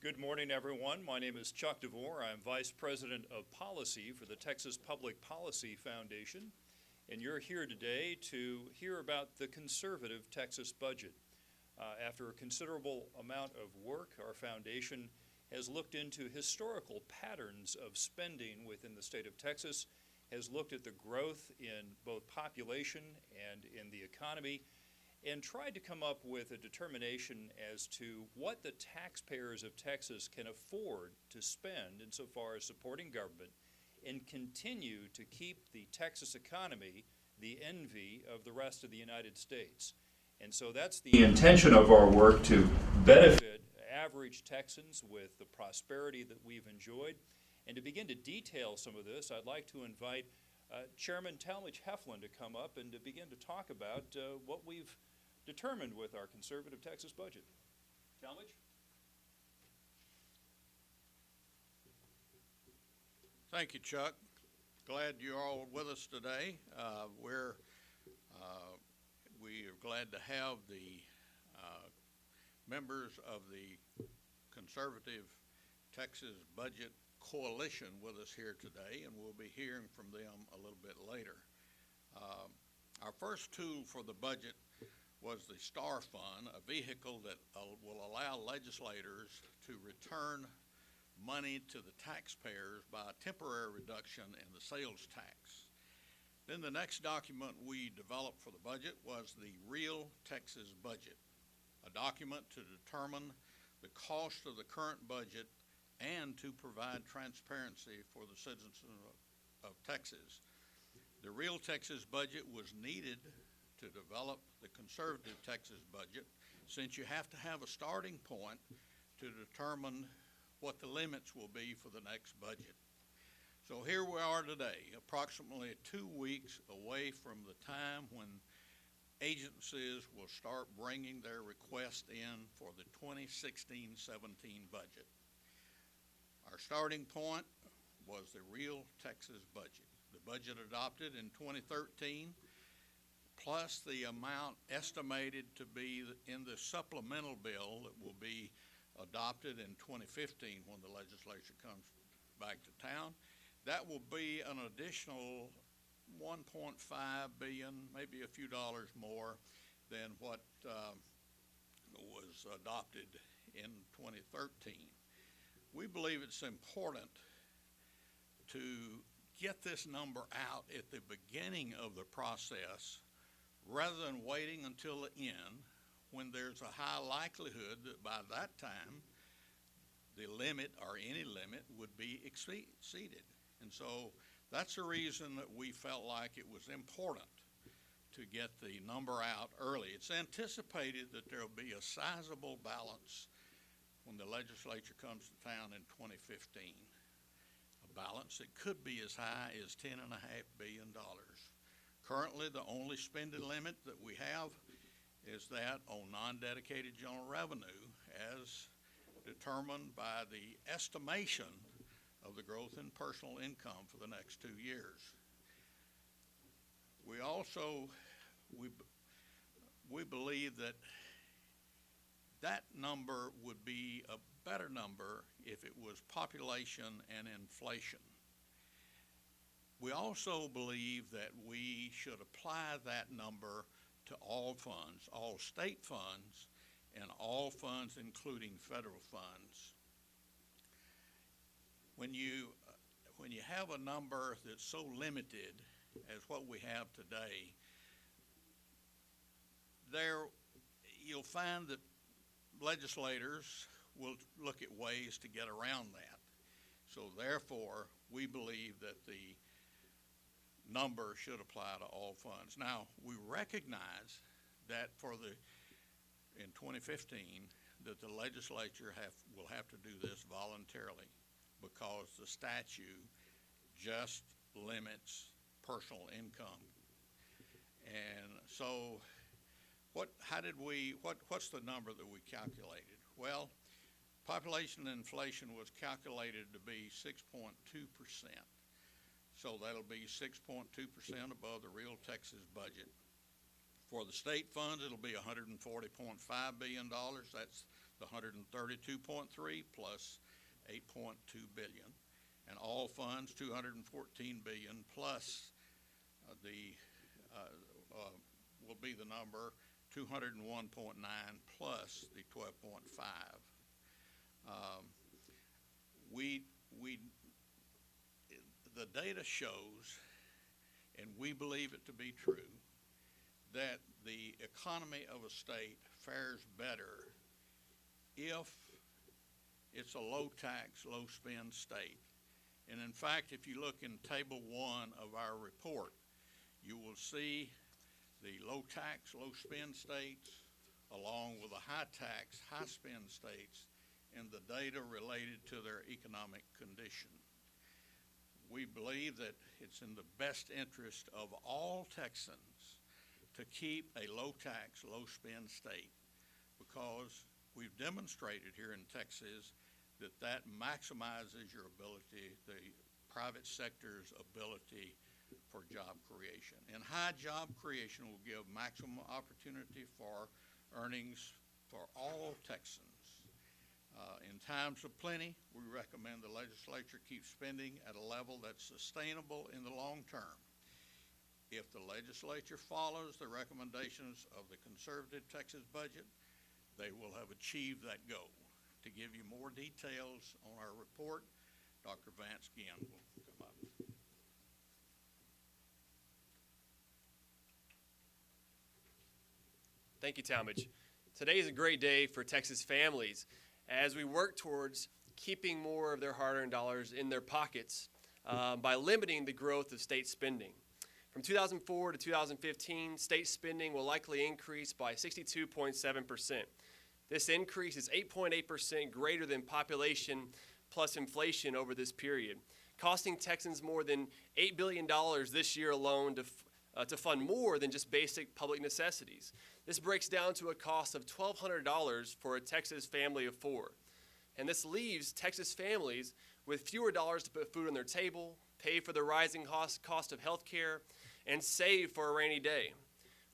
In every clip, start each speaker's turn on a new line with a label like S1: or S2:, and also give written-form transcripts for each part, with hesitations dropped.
S1: Good morning, everyone. My name is Chuck DeVore. I'm Vice President of Policy for the Texas Public Policy Foundation, and you're here today to hear about the conservative Texas budget. After a considerable amount of work, our foundation has looked into historical patterns of spending within the state of Texas, has looked at the growth in both population and in the economy, and tried to come up with a determination as to what the taxpayers of Texas can afford to spend insofar as supporting government and continue to keep the Texas economy the envy of the rest of the United States. And so that's the intention of our work, to benefit average Texans with the prosperity that we've enjoyed. And to begin to detail some of this, I'd like to invite Chairman Talmadge Heflin to come up and to begin to talk about what we've determined with our conservative Texas budget. Talmadge?
S2: Thank you, Chuck. Glad you're all with us today. We are glad to have the members of the Conservative Texas Budget Coalition with us here today, and we'll be hearing from them a little bit later. Our first tool for the budget was the STAR Fund, a vehicle that will allow legislators to return money to the taxpayers by a temporary reduction in the sales tax. Then the next document we developed for the budget was the Real Texas Budget, a document to determine the cost of the current budget and to provide transparency for the citizens of Texas. The Real Texas Budget was needed to develop the conservative Texas budget, since you have to have a starting point to determine what the limits will be for the next budget. So here we are today, approximately 2 weeks away from the time when agencies will start bringing their request in for the 2016-17 budget. Our starting point was the Real Texas Budget. The budget adopted in 2013, plus the amount estimated to be in the supplemental bill that will be adopted in 2015 when the legislature comes back to town. That will be an additional $1.5 billion, maybe a few dollars more than what was adopted in 2013. We believe it's important to get this number out at the beginning of the process rather than waiting until the end, when there's a high likelihood that by that time the limit or any limit would be exceeded. And so that's the reason that we felt like it was important to get the number out early. It's anticipated that there will be a sizable balance when the legislature comes to town in 2015, a balance that could be as high as $10.5 billion. Currently, the only spending limit that we have is that on non-dedicated general revenue, as determined by the estimation of the growth in personal income for the next 2 years. We also, we believe that that number would be a better number if it was population and inflation. We also believe that we should apply that number to all funds, all state funds, and all funds including federal funds. When you have a number that's so limited as what we have today, you'll find that legislators will look at ways to get around that. So therefore, we believe that the number should apply to all funds. Now, we recognize that in 2015, that the legislature will have to do this voluntarily, because the statute just limits personal income. And so what's the number that we calculated? Well, population inflation was calculated to be 6.2%. So that'll be 6.2% above the Real Texas budget. For the state funds, it'll be $140.5 billion. That's the 132.3 plus 8.2 billion, and all funds 214 billion plus will be the number 201.9 plus the 12.5. The data shows, and we believe it to be true, that the economy of a state fares better if it's a low tax, low spend state. And in fact, if you look in table 1 of our report, you will see the low tax, low spend states along with the high tax, high spend states and the data related to their economic condition. We believe that it's in the best interest of all Texans to keep a low tax, low spend state, because we've demonstrated here in Texas that maximizes your ability, the private sector's ability for job creation. And high job creation will give maximum opportunity for earnings for all Texans. In times of plenty, we recommend the legislature keep spending at a level that's sustainable in the long term. If the legislature follows the recommendations of the conservative Texas budget, they will have achieved that goal. To give you more details on our report, Dr. Vance Ginn will come up.
S3: Thank you, Talmadge. Today is a great day for Texas families as we work towards keeping more of their hard-earned dollars in their pockets by limiting the growth of state spending. From 2004 to 2015, state spending will likely increase by 62.7%. This increase is 8.8% greater than population plus inflation over this period, costing Texans more than $8 billion this year alone to fund more than just basic public necessities. This breaks down to a cost of $1,200 for a Texas family of 4. And this leaves Texas families with fewer dollars to put food on their table, pay for the rising cost of health care, and save for a rainy day.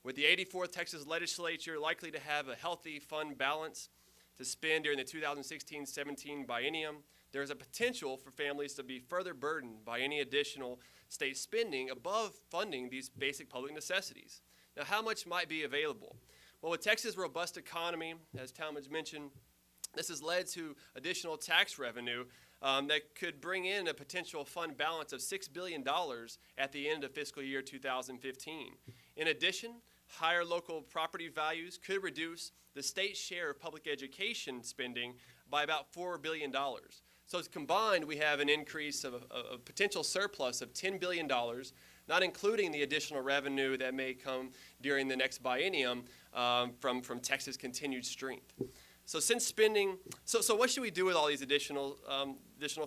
S3: With the 84th Texas legislature likely to have a healthy fund balance to spend during the 2016-17 biennium, there is a potential for families to be further burdened by any additional state spending above funding these basic public necessities. Now, how much might be available? Well, with Texas' robust economy, as Talmadge mentioned, this has led to additional tax revenue that could bring in a potential fund balance of $6 billion at the end of fiscal year 2015. In addition, higher local property values could reduce the state's share of public education spending by about $4 billion. So combined, we have an increase of a potential surplus of $10 billion, not including the additional revenue that may come during the next biennium from Texas' continued strength. So what should we do with all these additional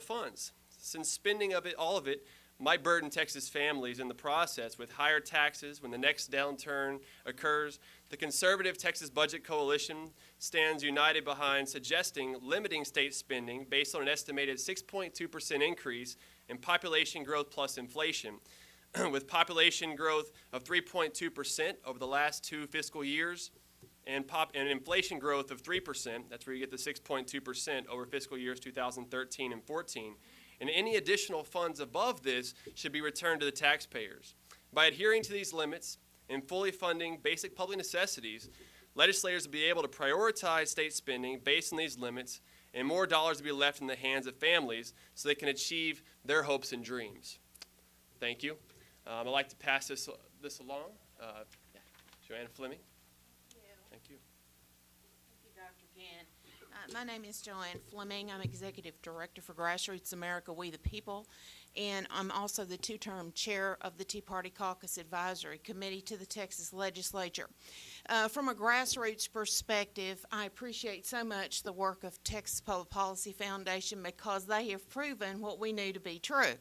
S3: funds? Since spending of it, all of it, might burden Texas families in the process with higher taxes when the next downturn occurs, the conservative Texas Budget Coalition stands united behind suggesting limiting state spending based on an estimated 6.2% increase in population growth plus inflation, with population growth of 3.2% over the last 2 fiscal years and inflation growth of 3%. That's where you get the 6.2% over fiscal years 2013 and 14. And any additional funds above this should be returned to the taxpayers. By adhering to these limits and fully funding basic public necessities, legislators will be able to prioritize state spending based on these limits, and more dollars will be left in the hands of families so they can achieve their hopes and dreams. Thank you. I'd like to pass this along. Joanna Fleming. Thank you.
S4: Thank you, Dr. Ginn. My name is Joanne Fleming. I'm Executive Director for Grassroots America, We the People, and I'm also the 2-term chair of the Tea Party Caucus Advisory Committee to the Texas Legislature. From a grassroots perspective, I appreciate so much the work of Texas Public Policy Foundation because they have proven what we knew to be true,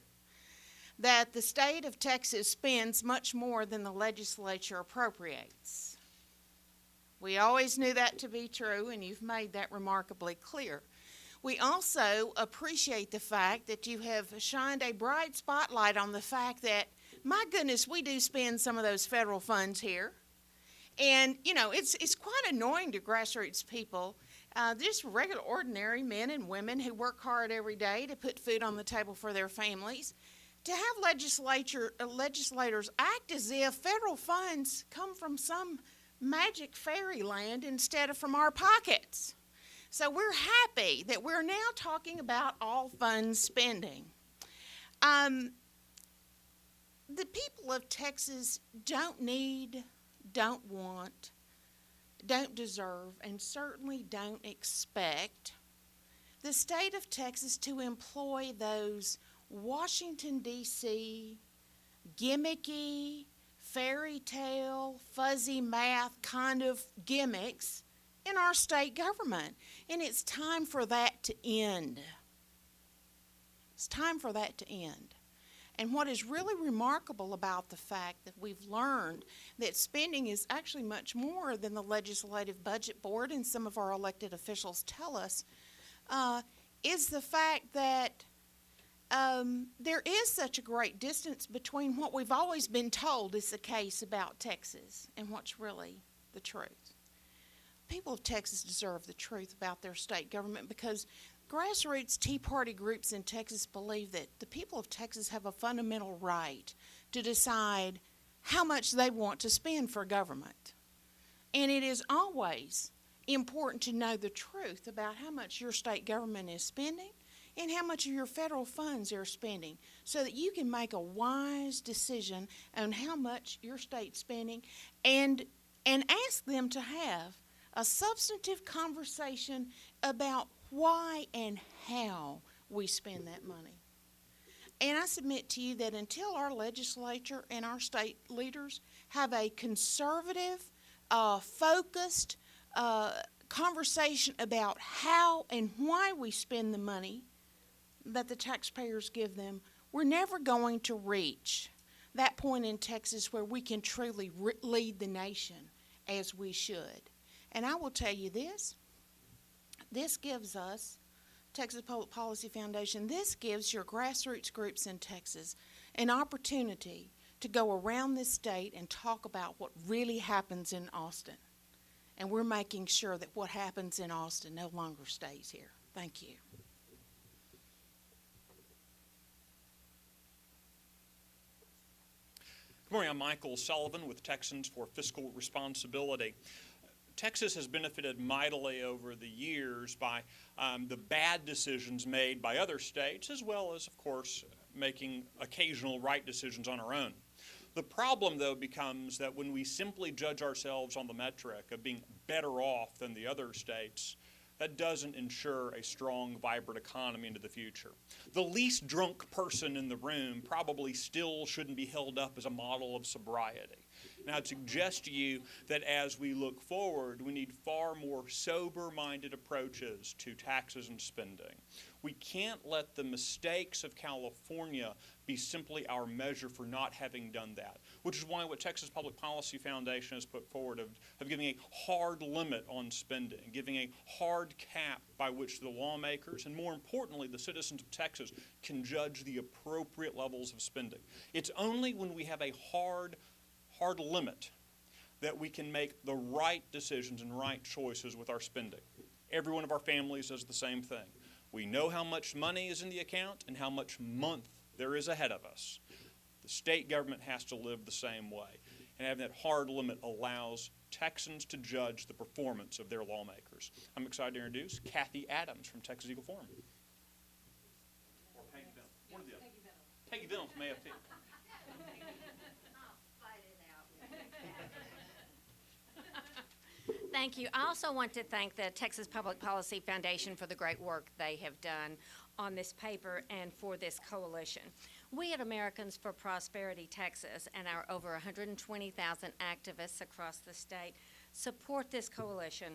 S4: that the state of Texas spends much more than the legislature appropriates. We always knew that to be true, and you've made that remarkably clear. We also appreciate the fact that you have shined a bright spotlight on the fact that, my goodness, we do spend some of those federal funds here. And, you know, it's quite annoying to grassroots people just regular, ordinary men and women who work hard every day to put food on the table for their families, to have legislators act as if federal funds come from some magic fairyland instead of from our pockets. So we're happy that we're now talking about all funds spending. The people of Texas don't need, don't want, don't deserve, and certainly don't expect the state of Texas to employ those Washington, D.C., gimmicky, fairy tale, fuzzy math kind of gimmicks in our state government. And it's time for that to end. It's time for that to end. And what is really remarkable about the fact that we've learned that spending is actually much more than the Legislative Budget Board and some of our elected officials tell us, is the fact that there is such a great distance between what we've always been told is the case about Texas and what's really the truth. People of Texas deserve the truth about their state government because grassroots Tea Party groups in Texas believe that the people of Texas have a fundamental right to decide how much they want to spend for government. And it is always important to know the truth about how much your state government is spending and how much of your federal funds they're spending so that you can make a wise decision on how much your state's spending and ask them to have a substantive conversation about why and how we spend that money. And I submit to you that until our legislature and our state leaders have a conservative, focused conversation about how and why we spend the money that the taxpayers give them, we're never going to reach that point in Texas where we can truly lead the nation as we should. And I will tell you this gives us, Texas Public Policy Foundation, this gives your grassroots groups in Texas an opportunity to go around this state and talk about what really happens in Austin. And we're making sure that what happens in Austin no longer stays here. Thank you.
S5: Good morning, I'm Michael Sullivan with Texans for Fiscal Responsibility. Texas has benefited mightily over the years by the bad decisions made by other states, as well as, of course, making occasional right decisions on our own. The problem, though, becomes that when we simply judge ourselves on the metric of being better off than the other states, that doesn't ensure a strong, vibrant economy into the future. The least drunk person in the room probably still shouldn't be held up as a model of sobriety. Now, I'd suggest to you that as we look forward, we need far more sober-minded approaches to taxes and spending. We can't let the mistakes of California be simply our measure for not having done that, which is why what Texas Public Policy Foundation has put forward of giving a hard limit on spending, giving a hard cap by which the lawmakers and, more importantly, the citizens of Texas can judge the appropriate levels of spending. It's only when we have a hard limit that we can make the right decisions and right choices with our spending. Every one of our families does the same thing. We know how much money is in the account and how much month there is ahead of us. The state government has to live the same way. And having that hard limit allows Texans to judge the performance of their lawmakers. I'm excited to introduce Kathy Adams from Texas Eagle Forum. Or Peggy Bennell. One of the other. Peggy Bennell from AFP.
S6: Thank you. I also want to thank the Texas Public Policy Foundation for the great work they have done on this paper and for this coalition. We at Americans for Prosperity Texas and our over 120,000 activists across the state support this coalition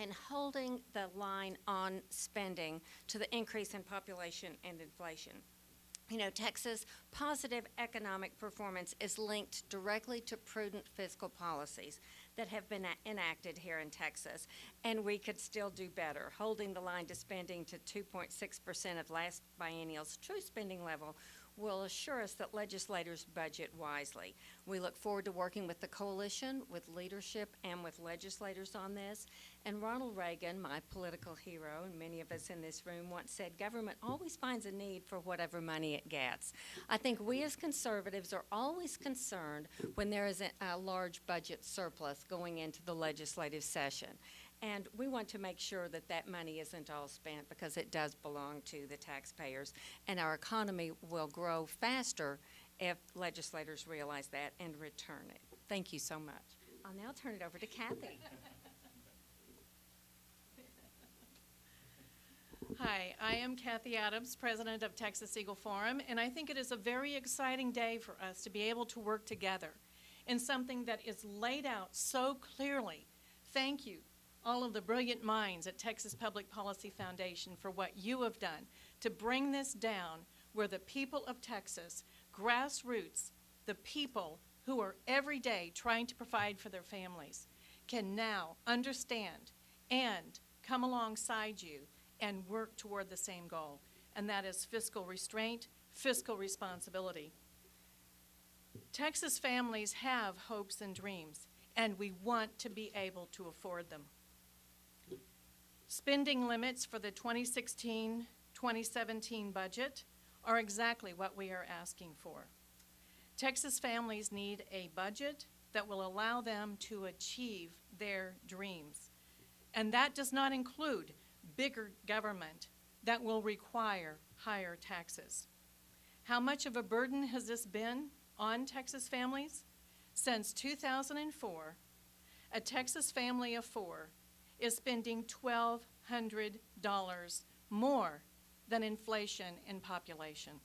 S6: and holding the line on spending to the increase in population and inflation. You know, Texas' positive economic performance is linked directly to prudent fiscal policies that have been enacted here in Texas, and we could still do better. Holding the line to spending to 2.6% of last biennial's true spending level will assure us that legislators budget wisely. We look forward to working with the coalition, with leadership, and with legislators on this. And Ronald Reagan, my political hero, and many of us in this room once said, government always finds a need for whatever money it gets. I think we as conservatives are always concerned when there is a large budget surplus going into the legislative session. And we want to make sure that that money isn't all spent because it does belong to the taxpayers. And our economy will grow faster if legislators realize that and return it. Thank you so much. I'll now turn it over to Kathy.
S7: Hi, I am Kathy Adams, President of Texas Eagle Forum, and I think it is a very exciting day for us to be able to work together in something that is laid out so clearly. Thank you, all of the brilliant minds at Texas Public Policy Foundation, for what you have done to bring this down where the people of Texas, grassroots, the people who are every day trying to provide for their families, can now understand and come alongside you and work toward the same goal, and that is fiscal restraint, fiscal responsibility. Texas families have hopes and dreams, and we want to be able to afford them. Spending limits for the 2016-2017 budget are exactly what we are asking for. Texas families need a budget that will allow them to achieve their dreams, and that does not include bigger government that will require higher taxes. How much of a burden has this been on Texas families? Since 2004, a Texas family of four is spending $1,200 more than inflation in population.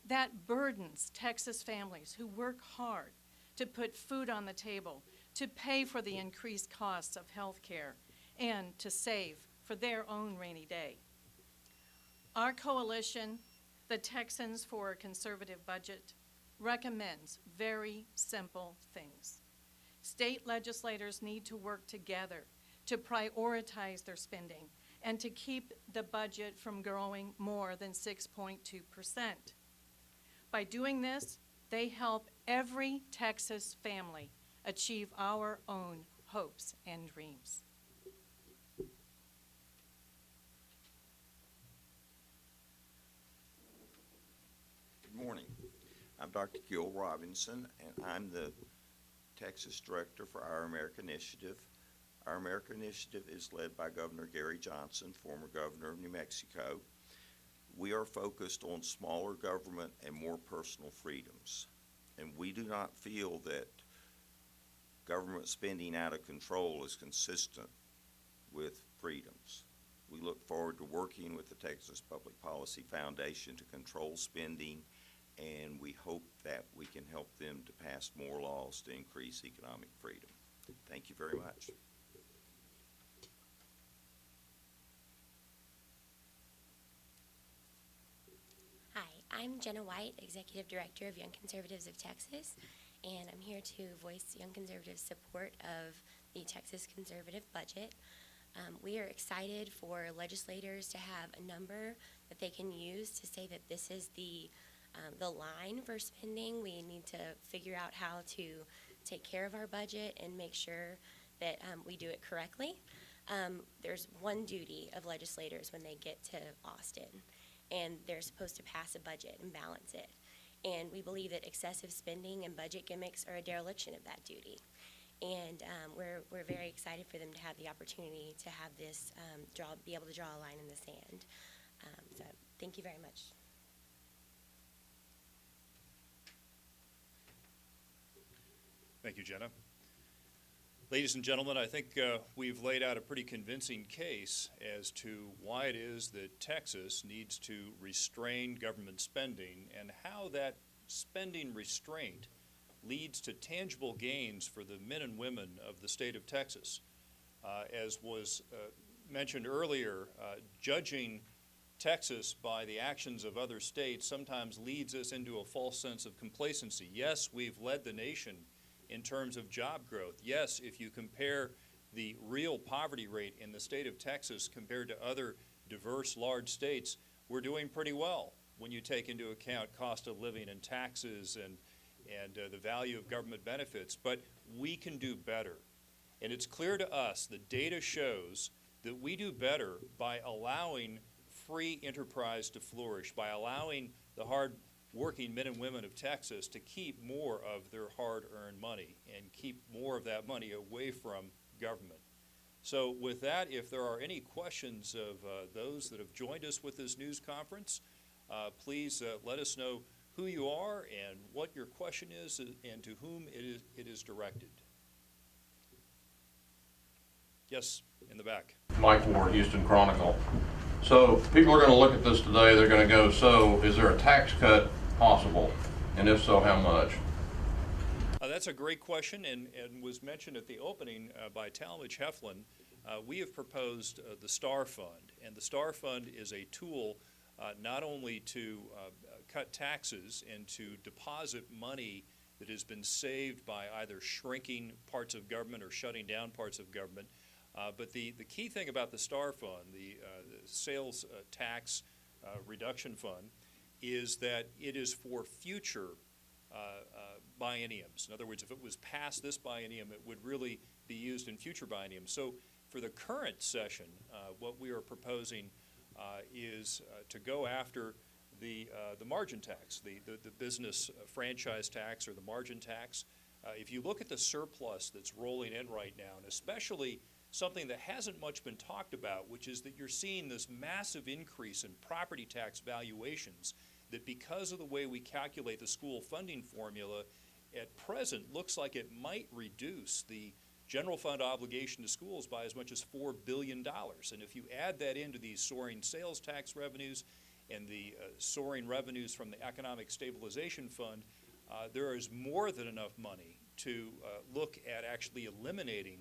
S7: That burdens Texas families who work hard to put food on the table, to pay for the increased costs of health care, and to save for their own rainy day. Our coalition, the Texans for a Conservative Budget, recommends very simple things. State legislators need to work together to prioritize their spending and to keep the budget from growing more than 6.2%. By doing this, they help every Texas family achieve our own hopes and dreams.
S8: Good morning. I'm Dr. Gil Robinson, and I'm the Texas Director for Our America Initiative. Our America Initiative is led by Governor Gary Johnson, former governor of New Mexico. We are focused on smaller government and more personal freedoms, and we do not feel that government spending out of control is consistent with freedoms. We look forward to working with the Texas Public Policy Foundation to control spending, and we hope that we can help them to pass more laws to increase economic freedom. Thank you very much.
S9: Hi, I'm Jenna White, Executive Director of Young Conservatives of Texas, and I'm here to voice Young Conservatives' support of the Texas conservative budget. We are excited for legislators to have a number that they can use to say that this is the line for spending. We need to figure out how to take care of our budget and make sure that we do it correctly. There's one duty of legislators when they get to Austin, and they're supposed to pass a budget and balance it. And we believe that excessive spending and budget gimmicks are a dereliction of that duty. And we're very excited for them to have the opportunity to have this, be able to draw a line in the sand. So thank you very much.
S1: Thank you, Jenna. Ladies and gentlemen, I think we've laid out a pretty convincing case as to why it is that Texas needs to restrain government spending and how that spending restraint leads to tangible gains for the men and women of the state of Texas. As was mentioned earlier, judging Texas by the actions of other states sometimes leads us into a false sense of complacency. Yes, we've led the nation in terms of job growth. Yes, if you compare the real poverty rate in the state of Texas compared to other diverse large states, we're doing pretty well. when you take into account cost of living and taxes and the value of government benefits, but we can do better. And it's clear to us, the data shows that we do better by allowing free enterprise to flourish, by allowing the hard-working men and women of Texas to keep more of their hard-earned money and keep more of that money away from government. So with that, if there are any questions of those that have joined us with this news conference, please let us know who you are and what your question is and to whom it is directed. Yes, in the back.
S10: Mike Ward, Houston Chronicle. So people are going to look at this today, they're going to go, so is there a tax cut possible? And if so, how much?
S1: That's a great question and was mentioned at the opening by Talmadge Heflin. We have proposed the STAR Fund, and the STAR Fund is a tool not only to cut taxes and to deposit money that has been saved by either shrinking parts of government or shutting down parts of government, but the key thing about the STAR Fund, the Sales Tax Reduction Fund, is that it is for future bienniums. In other words, if it was passed this biennium, it would really be used in future bienniums. So for the current session, what we are proposing is to go after the margin tax, the business franchise tax or the margin tax. If you look at the surplus that's rolling in right now, and especially something that hasn't much been talked about, which is that you're seeing this massive increase in property tax valuations that because of the way we calculate the school funding formula, at present looks like it might reduce the general fund obligation to schools by as much as $4 billion. And if you add that into these soaring sales tax revenues and the soaring revenues from the Economic Stabilization Fund, there is more than enough money to look at actually eliminating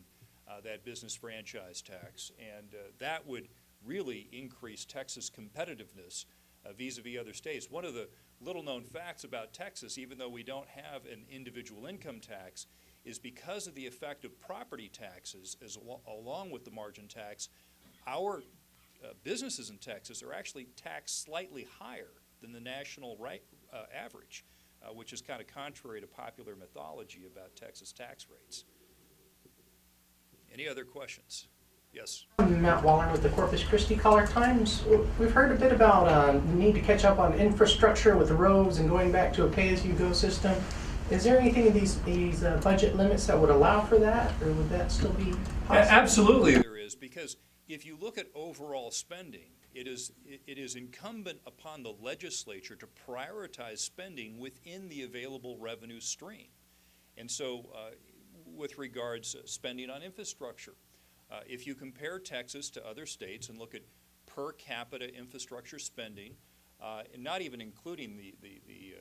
S1: that business franchise tax. And that would really increase Texas' competitiveness vis-a-vis other states. One of the little-known facts about Texas, even though we don't have an individual income tax, is because of the effect of property taxes along with the margin tax, our businesses in Texas are actually taxed slightly higher than the national average, which is kind of contrary to popular mythology about Texas tax rates. Any other questions? Yes.
S11: I'm Matt Waller with the Corpus Christi Caller-Times. We've heard a bit about the need to catch up on infrastructure with the roads and going back to a pay-as-you-go system. Is there anything in these budget limits that would allow for that, or would that still be possible?
S1: Absolutely there is, because if you look at overall spending, it is incumbent upon the legislature to prioritize spending within the available revenue stream. And so with regards to spending on infrastructure, if you compare Texas to other states and look at per capita infrastructure spending, and not even including the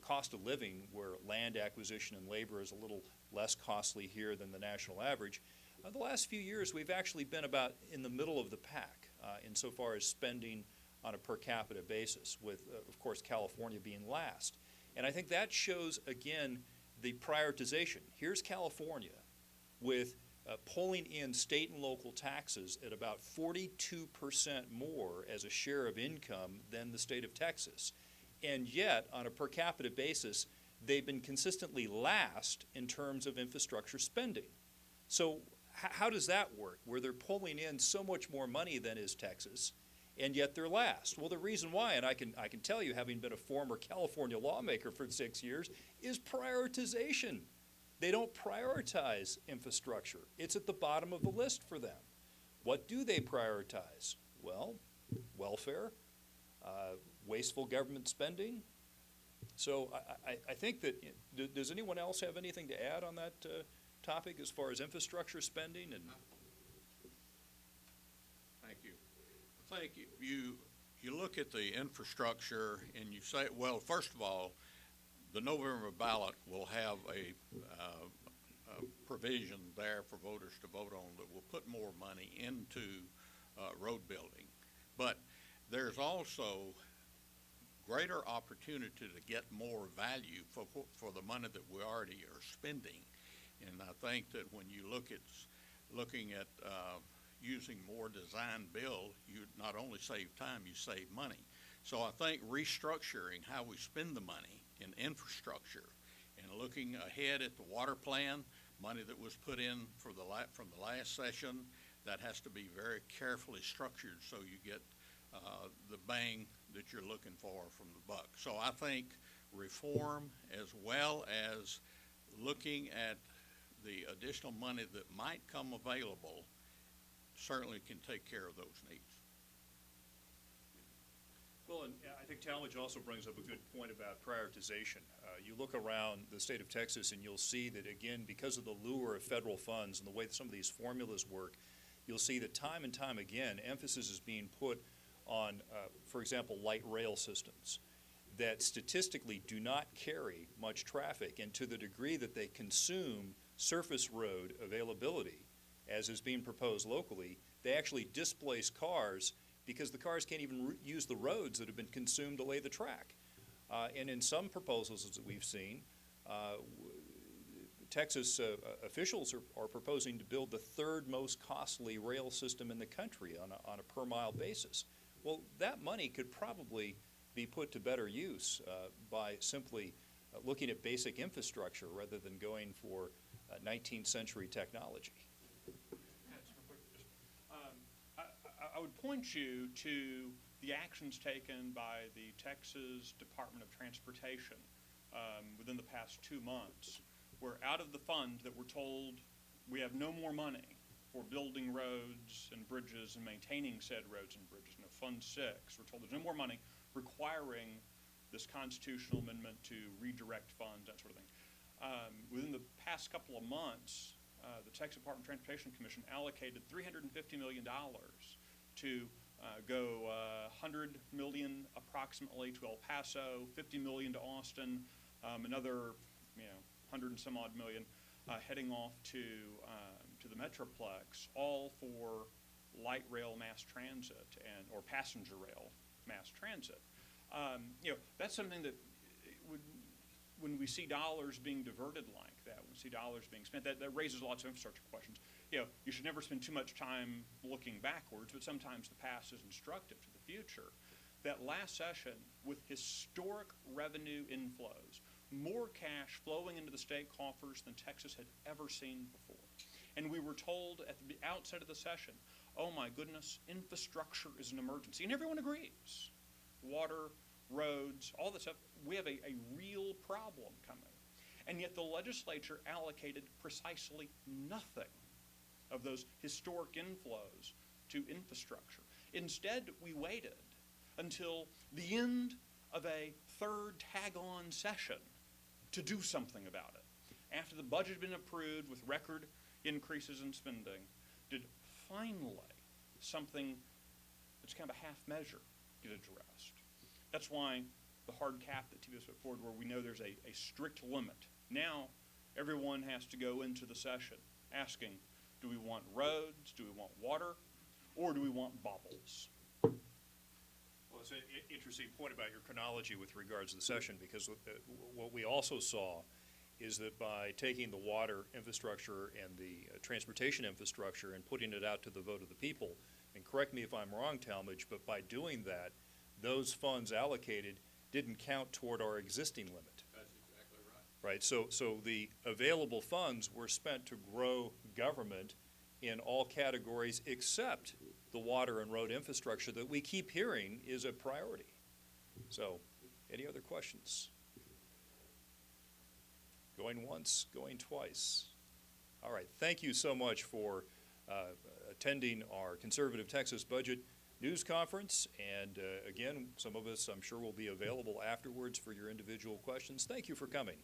S1: cost of living, where land acquisition and labor is a little less costly here than the national average, the last few years we've actually been about in the middle of the pack insofar as spending on a per capita basis, with, of course, California being last. And I think that shows, again, the prioritization. Here's California with pulling in state and local taxes at about 42% more as a share of income than the state of Texas. And yet, on a per capita basis, they've been consistently last in terms of infrastructure spending. So how does that work, where they're pulling in so much more money than is Texas, and yet they're last? Well, the reason why, and I can tell you, having been a former California lawmaker for 6 years, is prioritization. They don't prioritize infrastructure. It's at the bottom of the list for them. What do they prioritize? Well, welfare, wasteful government spending. So I think that, does anyone else have anything to add on that topic as far as infrastructure spending? And
S2: Thank you. I think you look at the infrastructure and you say, well, first of all, the November ballot will have a provision there for voters to vote on that will put more money into road building. But there's also greater opportunity to get more value for the money that we already are spending. And I think that when you looking at using more design build, you not only save time, you save money. So I think restructuring how we spend the money in infrastructure and looking ahead at the water plan, money that was put in for from the last session, that has to be very carefully structured so you get the bang that you're looking for from the buck. So I think reform, as well as looking at the additional money that might come available, certainly can take care of those needs.
S1: Well, and I think Talmadge also brings up a good point about prioritization. You look around the state of Texas and you'll see that, again, because of the lure of federal funds and the way that some of these formulas work, you'll see that time and time again, emphasis is being put on, for example, light rail systems that statistically do not carry much traffic, and to the degree that they consume surface road availability, as is being proposed locally, they actually displace cars because the cars can't even use the roads that have been consumed to lay the track. And in some proposals that we've seen, Texas officials are proposing to build the third most costly rail system in the country on a per mile basis. Well, that money could probably be put to better use by simply looking at basic infrastructure rather than going for 19th century technology.
S5: I would point you to the actions taken by the Texas Department of Transportation within the past 2 months, where out of the fund that we're told we have no more money for building roads and bridges and maintaining said roads and bridges. No, Fund 6, we're told there's no more money, requiring this constitutional amendment to redirect funds, that sort of thing. Within the past couple of months, the Texas Department of Transportation Commission allocated $350 million to go $100 million approximately to El Paso, $50 million to Austin, another 100 and some odd million heading off to the Metroplex, all for light rail mass transit or passenger rail mass transit. That's something that when we see dollars being diverted like that, when we see dollars being spent, that raises lots of infrastructure questions. You should never spend too much time looking backwards, but sometimes the past is instructive to the future. That last session, with historic revenue inflows, more cash flowing into the state coffers than Texas had ever seen before. And we were told at the outset of the session, oh my goodness, infrastructure is an emergency. And everyone agrees. Water, roads, all this stuff, we have a real problem coming. And yet the legislature allocated precisely nothing of those historic inflows to infrastructure. Instead, we waited until the end of a third tag-on session to do something about it. After the budget had been approved with record increases in spending, did finally something that's kind of a half measure get addressed. That's why the hard cap that TVS put forward, where we know there's a strict limit. Now, everyone has to go into the session asking, do we want roads, do we want water, or do we want bubbles?
S1: Well, it's an interesting point about your chronology with regards to the session, because what we also saw is that by taking the water infrastructure and the transportation infrastructure and putting it out to the vote of the people, and correct me if I'm wrong, Talmadge, but by doing that, those funds allocated didn't count toward our existing limit.
S2: That's exactly right.
S1: Right, so the available funds were spent to grow government in all categories except the water and road infrastructure that we keep hearing is a priority. So, any other questions? Going once, going twice. All right, thank you so much for attending our Conservative Texas Budget News Conference. And again, some of us, I'm sure, will be available afterwards for your individual questions. Thank you for coming.